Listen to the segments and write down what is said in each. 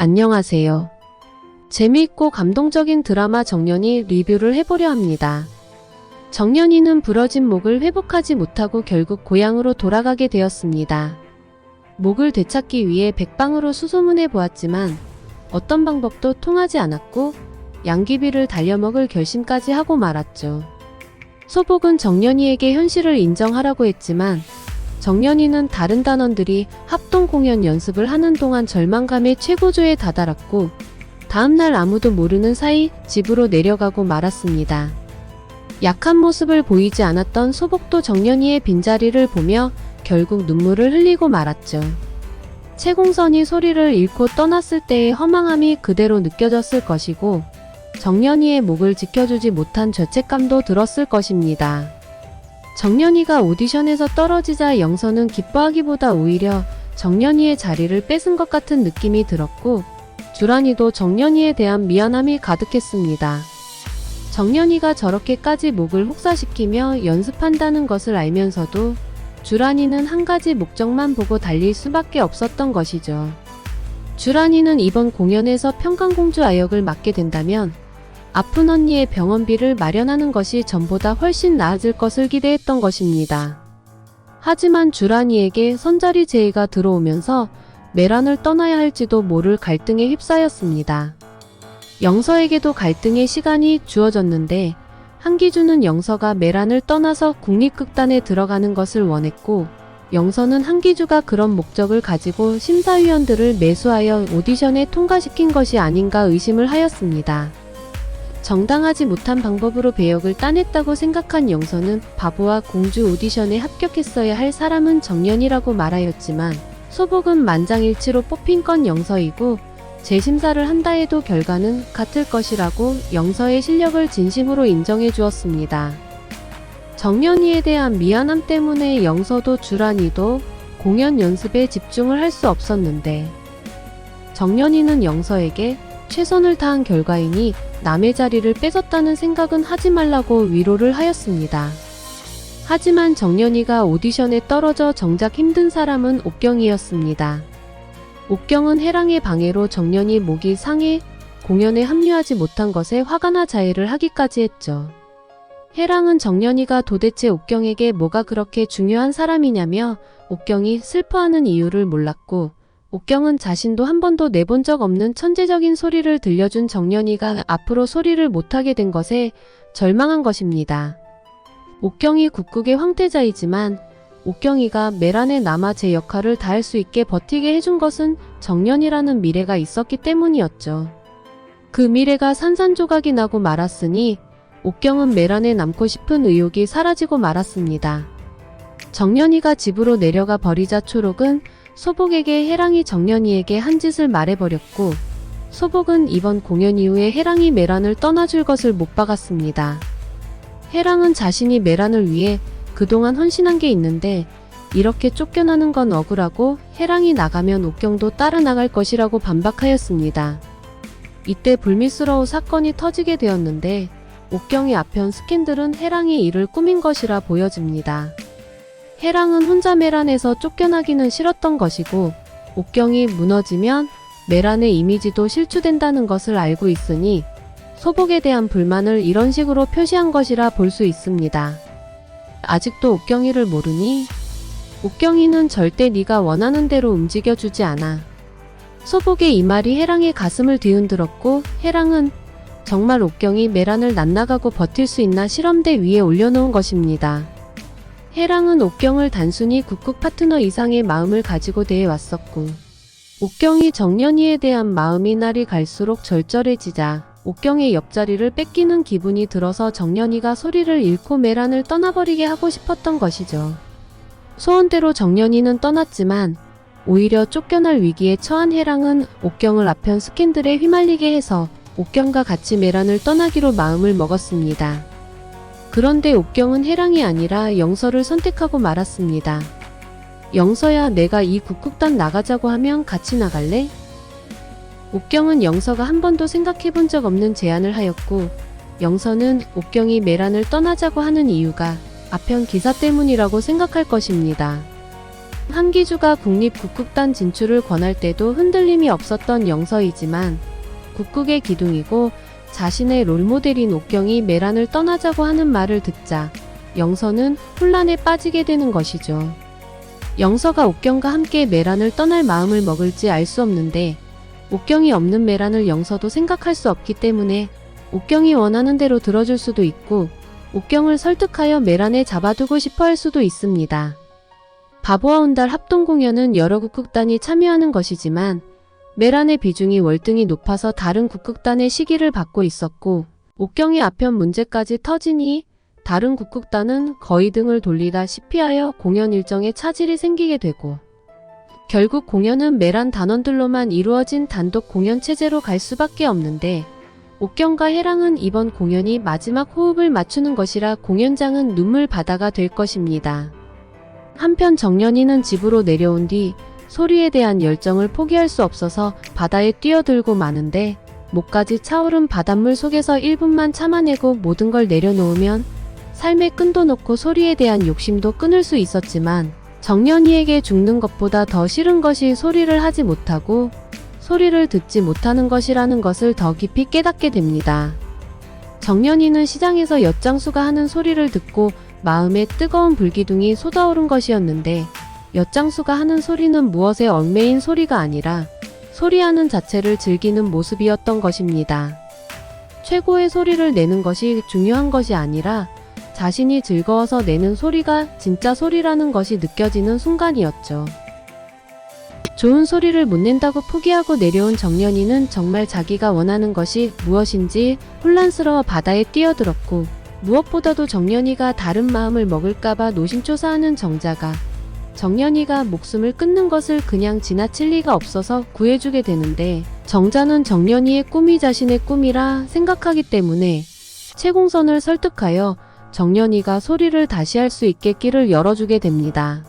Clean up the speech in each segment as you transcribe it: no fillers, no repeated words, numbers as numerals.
안녕하세요. 재미있고 감동적인 드라마 정년이 리뷰를 해보려 합니다. 정년이는 부러진 목을 회복하지 못하고 결국 고향으로 돌아가게 되었습니다. 목을 되찾기 위해 백방으로 수소문해 보았지만 어떤 방법도 통하지 않았고 양귀비를 달려먹을 결심까지 하고 말았죠. 소복은 정년이에게 현실을 인정하라고 했지만 정년이는 다른 단원들이 합동 공연 연습을 하는 동안 절망감의 최고조에 다다랐고 다음날 아무도 모르는 사이 집으로 내려가고 말았습니다. 약한 모습을 보이지 않았던 소복도 정년이의 빈자리를 보며 결국 눈물을 흘리고 말았죠. 채공선이 소리를 잃고 떠났을 때의 허망함이 그대로 느껴졌을 것이고 정년이의 목을 지켜주지 못한 죄책감도 들었을 것입니다. 정년이가 오디션에서 떨어지자 영서는 기뻐하기보다 오히려 정년이의 자리를 뺏은 것 같은 느낌이 들었고 주란이도 정년이에 대한 미안함이 가득했습니다. 정년이가 저렇게까지 목을 혹사시키며 연습한다는 것을 알면서도 주란이는 한 가지 목적만 보고 달릴 수밖에 없었던 것이죠. 주란이는 이번 공연에서 평강공주 아역을 맡게 된다면 아픈 언니의 병원비를 마련하는 것이 전보다 훨씬 나아질 것을 기대했던 것입니다. 하지만 주란이에게 선자리 제의가 들어오면서 메란을 떠나야 할지도 모를 갈등에 휩싸였습니다. 영서에게도 갈등의 시간이 주어졌는데 한기주는 영서가 메란을 떠나서 국립극단에 들어가는 것을 원했고 영서는 한기주가 그런 목적을 가지고 심사위원들을 매수하여 오디션에 통과시킨 것이 아닌가 의심을 하였습니다. 정당하지 못한 방법으로 배역을 따냈다고 생각한 영서는 바보와 공주 오디션에 합격했어야 할 사람은 정년이라고 말하였지만 소복은 만장일치로 뽑힌 건 영서이고 재심사를 한다 해도 결과는 같을 것이라고 영서의 실력을 진심으로 인정해 주었습니다. 정년이에 대한 미안함 때문에 영서도 주란이도 공연 연습에 집중을 할 수 없었는데 정년이는 영서에게 최선을 다한 결과이니 남의 자리를 뺏었다는 생각은 하지 말라고 위로를 하였습니다. 하지만 정년이가 오디션에 떨어져 정작 힘든 사람은 옥경이었습니다. 옥경은 해랑의 방해로 정년이 목이 상해 공연에 합류하지 못한 것에 화가 나 자해를 하기까지 했죠. 해랑은 정년이가 도대체 옥경에게 뭐가 그렇게 중요한 사람이냐며 옥경이 슬퍼하는 이유를 몰랐고 옥경은 자신도 한 번도 내본 적 없는 천재적인 소리를 들려준 정년이가 앞으로 소리를 못하게 된 것에 절망한 것입니다. 옥경이 국국의 황태자이지만 옥경이가 메란에 남아 제 역할을 다할 수 있게 버티게 해준 것은 정년이라는 미래가 있었기 때문이었죠. 그 미래가 산산조각이 나고 말았으니 옥경은 메란에 남고 싶은 의욕이 사라지고 말았습니다. 정년이가 집으로 내려가 버리자 초록은 소복에게 해랑이 정년이에게 한 짓을 말해버렸고 소복은 이번 공연 이후에 해랑이 메란을 떠나줄 것을 못 박았습니다. 해랑은 자신이 메란을 위해 그동안 헌신한 게 있는데 이렇게 쫓겨나는 건 억울하고 해랑이 나가면 옥경도 따라 나갈 것이라고 반박하였습니다. 이때 불미스러운 사건이 터지게 되었는데 옥경의 아편 스캔들은 해랑이 이를 꾸민 것이라 보여집니다. 해랑은 혼자 메란에서 쫓겨나기는 싫었던 것이고 옥경이 무너지면 메란의 이미지도 실추된다는 것을 알고 있으니 소복에 대한 불만을 이런 식으로 표시한 것이라 볼 수 있습니다. 아직도 옥경이를 모르니? 옥경이는 절대 네가 원하는 대로 움직여주지 않아. 소복의 이 말이 해랑의 가슴을 뒤흔들었고 해랑은 정말 옥경이 메란을 낫나가고 버틸 수 있나 실험대 위에 올려놓은 것입니다. 해랑은 옥경을 단순히 국국 파트너 이상의 마음을 가지고 대해왔었고 옥경이 정년이에 대한 마음이 날이 갈수록 절절해지자 옥경의 옆자리를 뺏기는 기분이 들어서 정년이가 소리를 잃고 메란을 떠나버리게 하고 싶었던 것이죠. 소원대로 정년이는 떠났지만 오히려 쫓겨날 위기에 처한 해랑은 옥경을 아편 스캔들에 휘말리게 해서 옥경과 같이 메란을 떠나기로 마음을 먹었습니다. 그런데 옥경은 해랑이 아니라 영서를 선택하고 말았습니다. 영서야, 내가 이 국극단 나가자고 하면 같이 나갈래? 옥경은 영서가 한 번도 생각해본 적 없는 제안을 하였고 영서는 옥경이 메란을 떠나자고 하는 이유가 아편 기사 때문이라고 생각할 것입니다. 한기주가 국립국극단 진출을 권할 때도 흔들림이 없었던 영서이지만 국극의 기둥이고 자신의 롤모델인 옥경이 매란을 떠나자고 하는 말을 듣자 영서는 혼란에 빠지게 되는 것이죠. 영서가 옥경과 함께 매란을 떠날 마음을 먹을지 알 수 없는데 옥경이 없는 매란을 영서도 생각할 수 없기 때문에 옥경이 원하는 대로 들어줄 수도 있고 옥경을 설득하여 매란에 잡아두고 싶어 할 수도 있습니다. 바보와 온달 합동공연은 여러 국극단이 참여하는 것이지만 매란의 비중이 월등히 높아서 다른 국극단의 시기를 받고 있었고 옥경의 아편 문제까지 터지니 다른 국극단은 거의 등을 돌리다시피 하여 공연 일정에 차질이 생기게 되고 결국 공연은 매란 단원들로만 이루어진 단독 공연 체제로 갈 수밖에 없는데 옥경과 해랑은 이번 공연이 마지막 호흡을 맞추는 것이라 공연장은 눈물 바다가 될 것입니다. 한편 정연이는 집으로 내려온 뒤 소리에 대한 열정을 포기할 수 없어서 바다에 뛰어들고 마는데 목까지 차오른 바닷물 속에서 1분만 참아내고 모든 걸 내려놓으면 삶의 끈도 놓고 소리에 대한 욕심도 끊을 수 있었지만 정연이에게 죽는 것보다 더 싫은 것이 소리를 하지 못하고 소리를 듣지 못하는 것이라는 것을 더 깊이 깨닫게 됩니다. 정연이는 시장에서 엿장수가 하는 소리를 듣고 마음에 뜨거운 불기둥이 솟아오른 것이었는데 엿장수가 하는 소리는 무엇에 얽매인 소리가 아니라 소리하는 자체를 즐기는 모습이었던 것입니다. 최고의 소리를 내는 것이 중요한 것이 아니라 자신이 즐거워서 내는 소리가 진짜 소리라는 것이 느껴지는 순간이었죠. 좋은 소리를 못 낸다고 포기하고 내려온 정연이는 정말 자기가 원하는 것이 무엇인지 혼란스러워 바다에 뛰어들었고 무엇보다도 정연이가 다른 마음을 먹을까봐 노심초사하는 정자가 정연이가 목숨을 끊는 것을 그냥 지나칠 리가 없어서 구해주게 되는데 정자는 정연이의 꿈이 자신의 꿈이라 생각하기 때문에 채공선을 설득하여 정연이가 소리를 다시 할 수 있게 길을 열어주게 됩니다.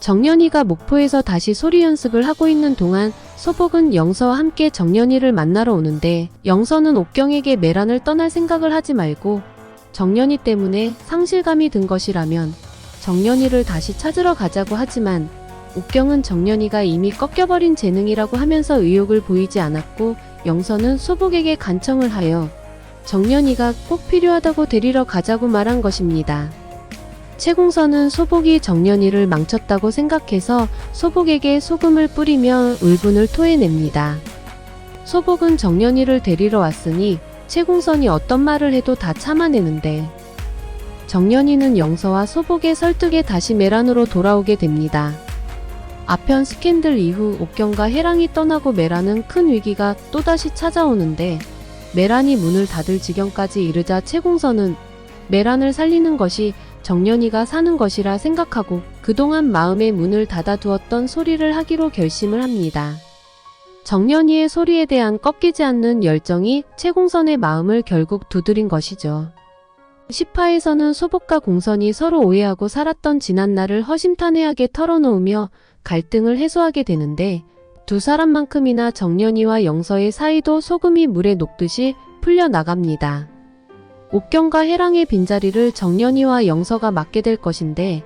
정연이가 목포에서 다시 소리 연습을 하고 있는 동안 소복은 영서와 함께 정연이를 만나러 오는데 영서는 옥경에게 매란을 떠날 생각을 하지 말고 정연이 때문에 상실감이 든 것이라면 정연이를 다시 찾으러 가자고 하지만 옥경은 정연이가 이미 꺾여버린 재능이라고 하면서 의욕을 보이지 않았고 영서는 소복에게 간청을 하여 정연이가 꼭 필요하다고 데리러 가자고 말한 것입니다. 채공선은 소복이 정연이를 망쳤다고 생각해서 소복에게 소금을 뿌리며 울분을 토해냅니다. 소복은 정연이를 데리러 왔으니 채공선이 어떤 말을 해도 다 참아내는데 정연이는 영서와 소복의 설득에 다시 매란으로 돌아오게 됩니다. 아편 스캔들 이후 옥경과 해랑이 떠나고 매란은 큰 위기가 또다시 찾아오는데 매란이 문을 닫을 지경까지 이르자 채공선은 매란을 살리는 것이 정연이가 사는 것이라 생각하고 그동안 마음의 문을 닫아두었던 소리를 하기로 결심을 합니다. 정연이의 소리에 대한 꺾이지 않는 열정이 채공선의 마음을 결국 두드린 것이죠. 10화에서는 소복과 공선이 서로 오해하고 살았던 지난날을 허심탄회하게 털어놓으며 갈등을 해소하게 되는데 두 사람만큼이나 정연이와 영서의 사이도 소금이 물에 녹듯이 풀려나갑니다. 옥경과 해랑의 빈자리를 정연이와 영서가 맡게 될 것인데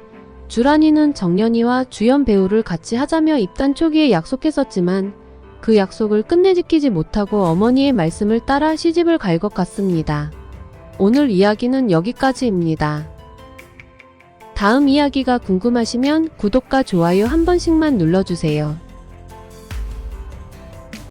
주란이는 정연이와 주연 배우를 같이 하자며 입단 초기에 약속했었지만 그 약속을 끝내 지키지 못하고 어머니의 말씀을 따라 시집을 갈 것 같습니다. 오늘 이야기는 여기까지입니다. 다음 이야기가 궁금하시면 구독과 좋아요 한 번씩만 눌러주세요.